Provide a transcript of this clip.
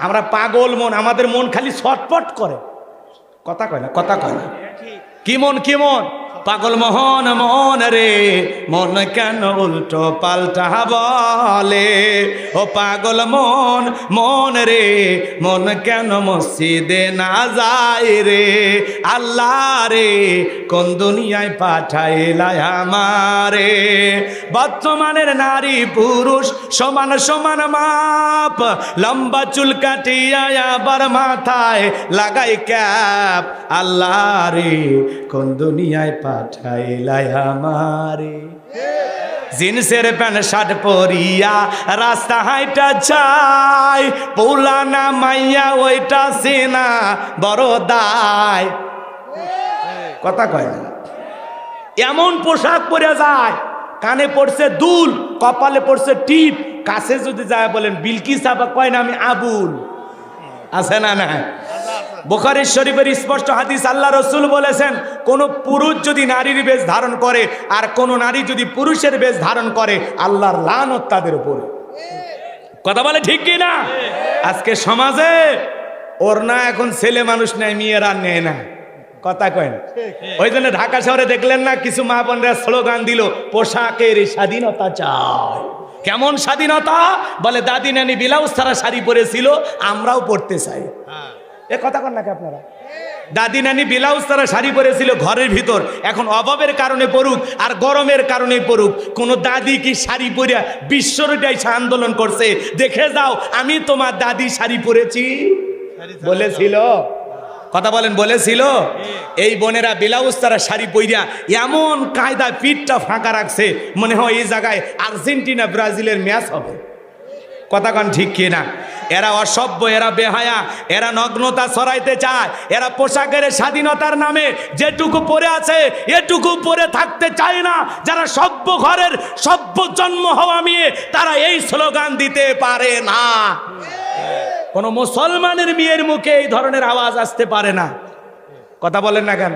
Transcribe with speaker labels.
Speaker 1: আমরা পাগল মন, আমাদের মন খালি ছটফট করে, কথা কয় না, কথা কয় না। কি মন, কি মন? পাগল মোহন মন রে, মন কেন উল্টো পাল্টা বলে? ও পাগল মন মন রে, মন কেন মসজিদে না যায় রে? আল্লাহ রে, কোন দুনিয়ায় পাঠাইলাই আমারে? বর্তমানের নারী পুরুষ সমান সমান মাপ, লম্বা চুল কাটিয়া আবার মাথায় লাগাই ক্যাপ। আল্লাহ রে, কোন দুনিয়ায় পাঠাইলাই আমারে? জিন্সের প্যান্ট শার্ট পরিয়া রাস্তা হাইটা যায়, পুলানা মাইয়া ওইটা সেনা বড় দায়, কথা কয় না। এমন পোশাক পরে যায়, কানে পড়ছে দুল, কপালে পড়ছে টিপ, কাছে যদি যায় বলেন বিলকিস আবা, কয় না আমি আবুল, আছে না? না, বুখারী শরীফের স্পষ্ট হাদিস, আল্লাহ রসুল বলেছেন, কোন পুরুষ যদি নারীর বেশ ধারণ করে আর কোন নারী যদি পুরুষের বেশ ধারণ করে, আল্লাহর লানত তাদের উপরে। কথা বলে ঠিক কি না? আজকে সমাজে ওড়না এখন ছেলে মানুষ নেয়, মেয়েরা নেয় না, কথা কয়েন। ওই জন্য ঢাকা শহরে দেখলেন না, কিছু মা বোনরা স্লোগান দিল, পোশাকের স্বাধীনতা চাই। কেমন স্বাধীনতা? বলে দাদি নানি ব্লাউজ ছাড়া শাড়ি পরেছিল, আমরাও পরতে চাই। এ কথা কন নাকি আপনারা? দাদি নানি ব্লাউজ ছাড়া শাড়ি পরেছিল ঘরের ভিতর, এখন অভাবের কারণে পড়ুক আর গরমের কারণে পড়ুক, কোন দাদি কি শাড়ি পরিয়া বিশ্বটাই আন্দোলন করছে? দেখে যাও, আমি তোমার দাদি শাড়ি পরেছি বলেছিল, কথা বলেন, বলেছিল? এই বোনেরা ব্লাউজ তারা শাড়ি পইরা এমন কায়দায় পিঠটা ফাঁকা রাখছে, মনে হয় এই জায়গায় আর্জেন্টিনা ব্রাজিলের ম্যাচ হবে, কথা কন ঠিক কিনা? এরা অসভ্য, এরা বেহায়া, এরা নগ্নতা ছড়াইতে চায়, এরা পোশাকের স্বাধীনতার নামে যেটুকু পরে আছে এটুকু পরে থাকতে চায় না। যারা সভ্য ঘরের সভ্য জন্ম হওয়া মেয়ে, তারা এই স্লোগান দিতে পারে না। কোন মুসলমানের মেয়ের মুখে এই ধরনের আওয়াজ আসতে পারে না, কথা বলেন না কেন?